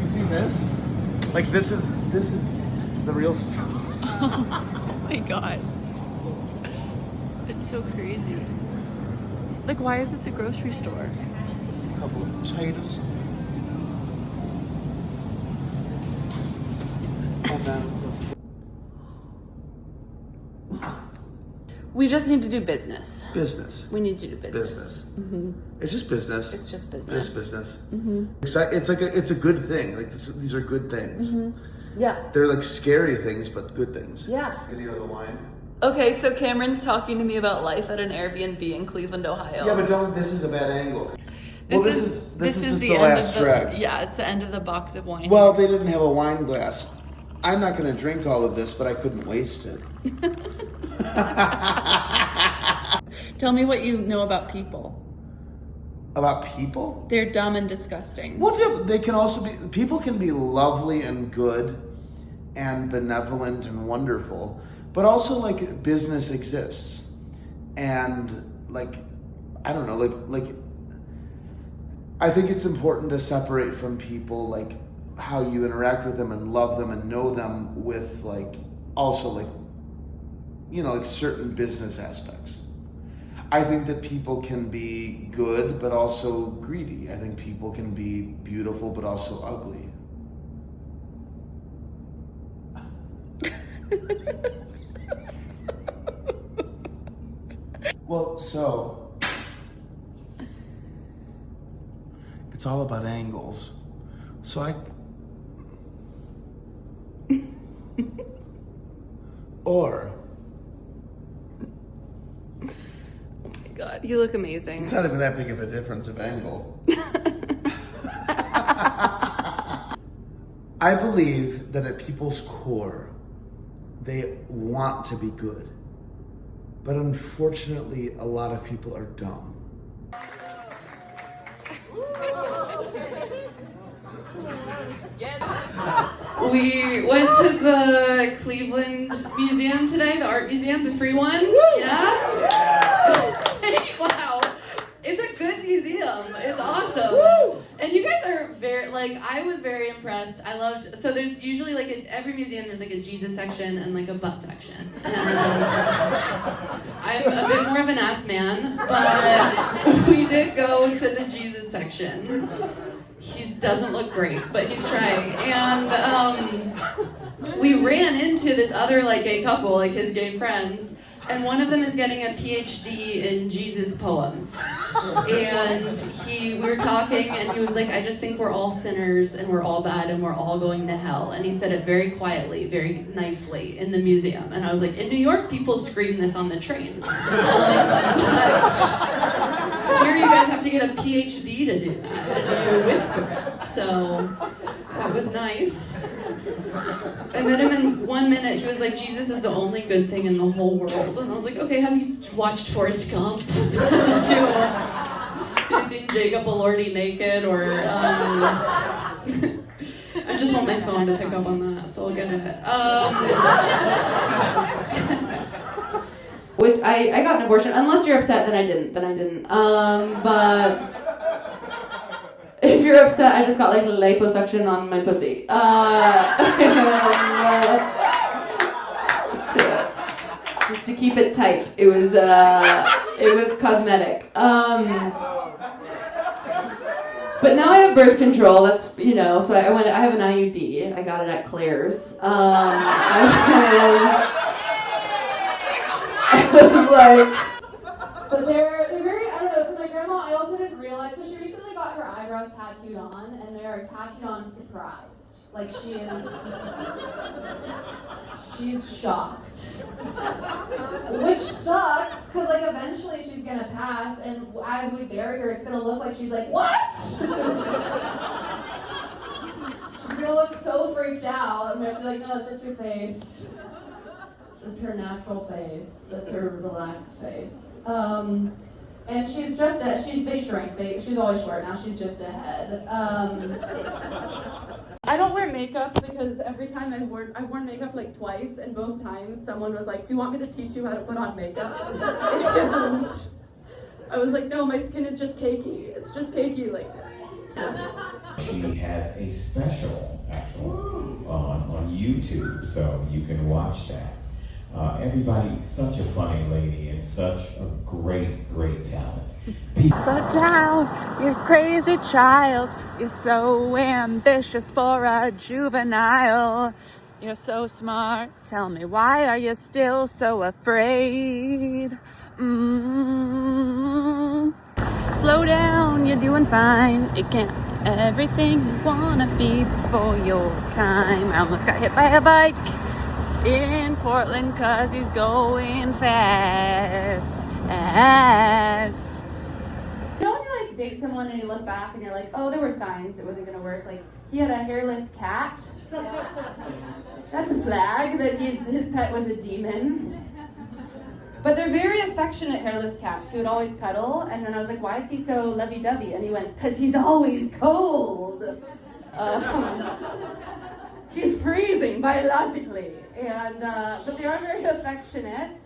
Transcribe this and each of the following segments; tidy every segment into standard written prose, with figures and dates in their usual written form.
see this? Like this is the real stuff. Oh my god. It's so crazy. Like, why is this a grocery store? A couple of potatoes. And then let's We just need to do business. business. We need to do business. Business. Mm-hmm. It's just business. It's just business. It's business. Mm-hmm. It's a good thing. Like these are good things. Mm-hmm. Yeah. They're like scary things, but good things. Yeah. Any other wine? Okay, so Cameron's talking to me about life at an Airbnb in Cleveland, Ohio. Yeah, but don't. This is a bad angle. Well, this is just the end last of track. Yeah, it's the end of the box of wine. Well, they didn't have a wine glass. I'm not going to drink all of this, but I couldn't waste it. Tell me what you know about people. About people? They're dumb and disgusting. Well, yeah, they can also be. People can be lovely and good, and benevolent and wonderful, but also like business exists, and like I don't know, like I think it's important to separate from people like how you interact with them and love them and know them with like also like you know like certain business aspects. I think that people can be good but also greedy. I think people can be beautiful but also ugly. Well, so it's all about angles. So or Oh my god, you look amazing. it's not even that big of a difference of angle. I believe that at people's core, they want to be good. But unfortunately, a lot of people are dumb. We went to the Cleveland Museum today, the art museum, the free one. Yeah? Wow. It's a good museum. It's awesome. And you guys are I was very impressed. I loved, so there's usually like at every museum there's like a Jesus section and like a butt section. And I'm a bit more of an ass man, but we did go to the Jesus section. He doesn't look great, but he's trying. And we ran into this other like gay couple, like his gay friends, and one of them is getting a PhD in Jesus poems. And we were talking, and he was like, I just think we're all sinners, and we're all bad, and we're all going to hell. And he said it very quietly, very nicely in the museum. And I was like, in New York, people scream this on the train. But here you guys have to get a PhD to do that, and you whisper it. So that was nice. I met him in 1 minute. He was like, Jesus is the only good thing in the whole world. And I was like, okay, have you watched Forrest Gump? Have you seen Jacob Elordi naked? Or I just want my phone to pick up on that, so I'll get it. Which I got an abortion. Unless you're upset, then I didn't. But if you're upset, I just got like liposuction on my pussy. Just to keep it tight. It was cosmetic. But now I have birth control. That's so I have an IUD. I got it at Claire's. But they're very, I don't know, so my grandma, I also didn't realize, so she recently got her eyebrows tattooed on, and they are tattooed on surprised. Like she's shocked. Which sucks, because like eventually she's gonna pass, and as we bury her, it's gonna look like she's like, what? She's gonna look so freaked out, and we're gonna be like, no, it's just your face. Just her natural face. That's her relaxed face. And she's just they shrink. She's always short. Now she's just a head. I don't wear makeup because every time I've worn makeup like twice, and both times someone was like, do you want me to teach you how to put on makeup? And I was like, no, my skin is just cakey. It's just cakey like this. she has a special, actually, on YouTube, so you can watch that. Everybody, such a funny lady and such a great, great talent. Slow down, you're a crazy child. You're so ambitious for a juvenile. You're so smart. Tell me, why are you still so afraid? Slow down, you're doing fine. You can't be everything you wanna be before your time. I almost got hit by a bike in Portland 'cause he's going fast. You know when you like date someone and you look back and you're like, oh, there were signs it wasn't gonna work. Like he had a hairless cat. That's a flag that his pet was a demon. But they're very affectionate hairless cats who would always cuddle. And then I was like, why is he so lovey-dovey? And he went, because he's always cold. He's freezing biologically. And but they are very affectionate.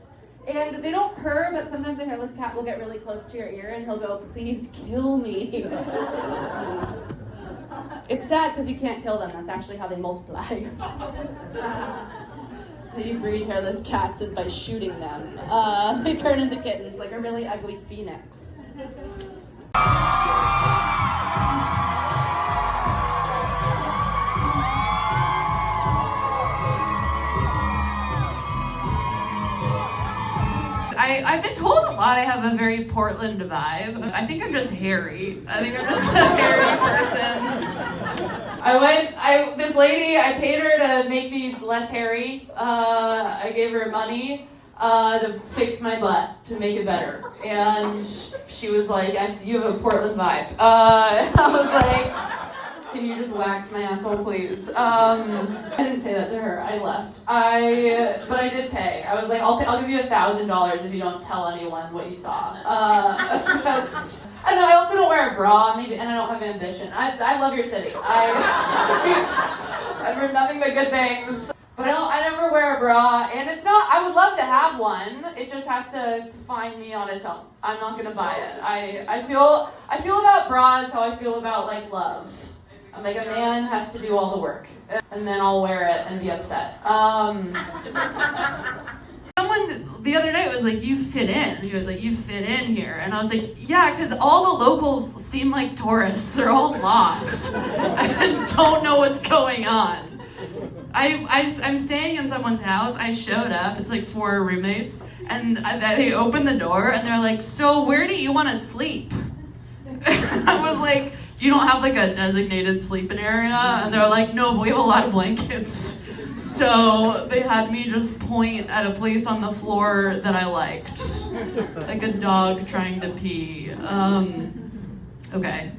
And they don't purr, but sometimes a hairless cat will get really close to your ear and he'll go, please kill me. It's sad because you can't kill them. That's actually how they multiply. So you breed hairless cats is by shooting them. They turn into kittens, like a really ugly phoenix. I've been told a lot I have a very Portland vibe. I think I'm just hairy. I think I'm just a hairy person. This lady, I paid her to make me less hairy. I gave her money to fix my butt, to make it better. And she was like, you have a Portland vibe. I was like, can you just wax my asshole, please? I didn't say that to her. I left. But I did pay. I was like, I'll give you $1,000 if you don't tell anyone what you saw. I don't know. I also don't wear a bra, maybe, and I don't have ambition. I love your city. I've heard nothing but good things. But I never wear a bra, and it's not. I would love to have one. It just has to find me on its own. I'm not gonna buy it. I feel about bras how I feel about like love. I'm like, a man has to do all the work, and then I'll wear it and be upset. Someone the other night was like, you fit in. He was like, you fit in here. And I was like, yeah, because all the locals seem like tourists. They're all lost and don't know what's going on. I'm staying in someone's house. I showed up. It's like 4 roommates. And they opened the door and they're like, so where do you want to sleep? I was like, you don't have like a designated sleeping area? And they're like, no, but we have a lot of blankets. So they had me just point at a place on the floor that I liked. Like a dog trying to pee. Okay.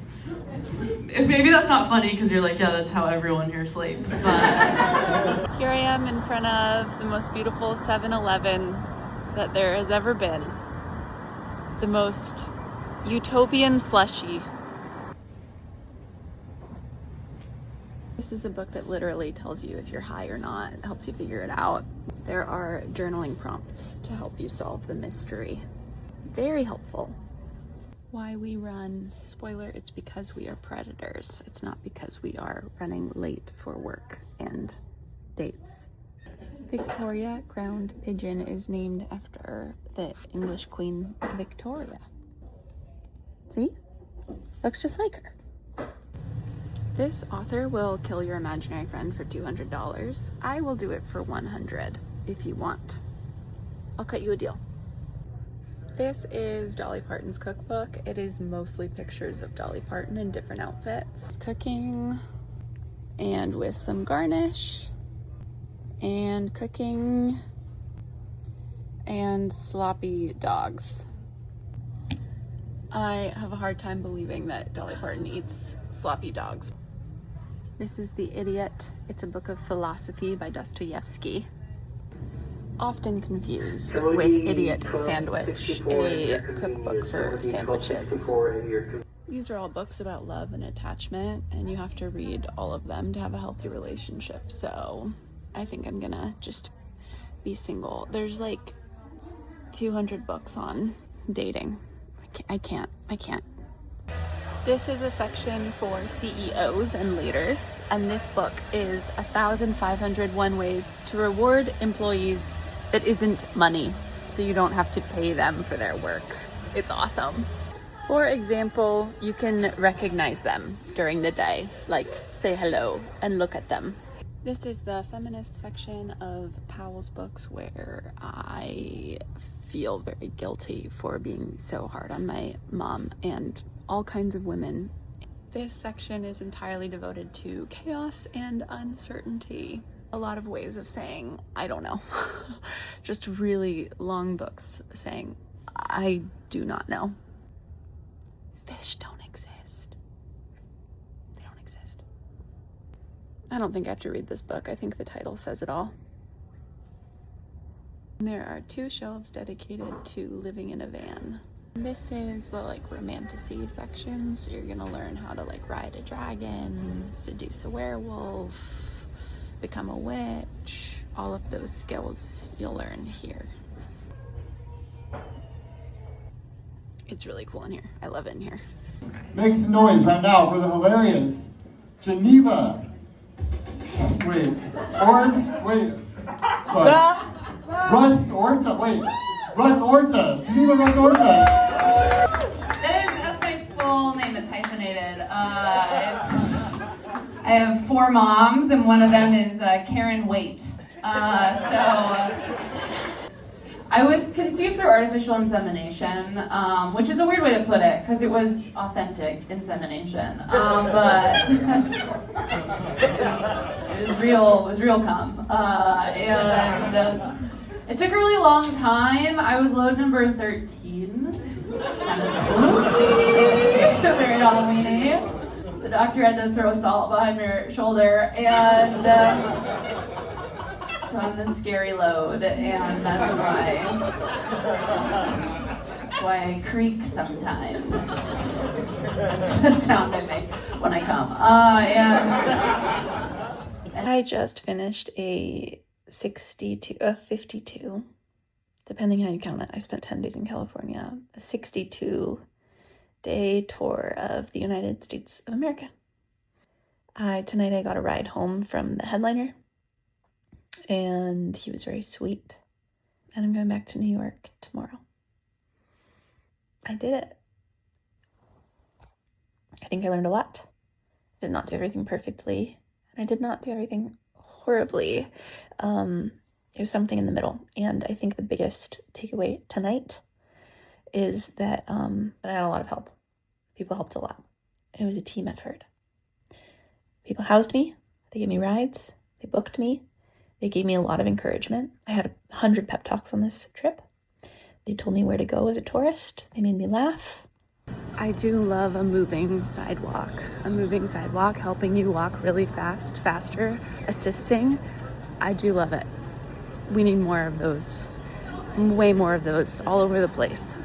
Maybe that's not funny because you're like, yeah, that's how everyone here sleeps. But Here I am in front of the most beautiful 7-Eleven that there has ever been. The most utopian slushy. This is a book that literally tells you if you're high or not. It helps you figure it out. There are journaling prompts to help you solve the mystery. Very helpful. Why we run. Spoiler, it's because we are predators. It's not because we are running late for work and dates. Victoria Ground Pigeon is named after the English Queen Victoria. See? Looks just like her. This author will kill your imaginary friend for $200. I will do it for $100 if you want. I'll cut you a deal. This is Dolly Parton's cookbook. It is mostly pictures of Dolly Parton in different outfits. Cooking, and with some garnish, and cooking, and sloppy dogs. I have a hard time believing that Dolly Parton eats sloppy dogs. This is The Idiot. It's a book of philosophy by Dostoevsky. Often confused with Idiot Sandwich, a cookbook for sandwiches. These are all books about love and attachment, and you have to read all of them to have a healthy relationship. So I think I'm gonna just be single. There's like 200 books on dating. I can't. This is a section for CEOs and leaders, and this book is 1,501 Ways to Reward Employees That Isn't Money, so you don't have to pay them for their work. It's awesome. For example, you can recognize them during the day, like say hello and look at them. This is the feminist section of Powell's books, where I feel very guilty for being so hard on my mom and all kinds of women. This section is entirely devoted to chaos and uncertainty. A lot of ways of saying, I don't know. Just really long books saying, I do not know. Fish don't exist. They don't exist. I don't think I have to read this book. I think the title says it all. There are 2 shelves dedicated to living in a van. This is the like romantasy section, so you're gonna learn how to like ride a dragon, seduce a werewolf, become a witch. All of those skills you'll learn here. It's really cool in here. I love it in here. Make some noise right now for the hilarious Geneva. Wait, Orange? Wait. What? Rust-orta. Wait. Rust-orta. Geneva Rust-orta. That's my full name. It's hyphenated. I have 4 moms, and one of them is Karen Waite. I was conceived through artificial insemination, which is a weird way to put it, because it was authentic insemination, but it was real cum, and it took a really long time. I was load number 13, kind of spooky, very Halloween-y. The doctor had to throw salt behind her shoulder, and so I'm the scary load, and that's why I creak sometimes. That's the sound I make when I come. And I just finished a 52, depending how you count it. I spent 10 days in California. A 62-day tour of the United States of America. Tonight I got a ride home from the headliner, and he was very sweet. And I'm going back to New York tomorrow. I did it. I think I learned a lot. I did not do everything perfectly, and I did not do everything horribly. It was something in the middle, and I think the biggest takeaway tonight is that I had a lot of help. People helped a lot. It was a team effort. People housed me. They gave me rides. They booked me. They gave me a lot of encouragement. I had 100 pep talks on this trip. They told me where to go as a tourist. They made me laugh. I do love a moving sidewalk. A moving sidewalk helping you walk really fast, faster, assisting. I do love it. We need more of those, way more of those all over the place.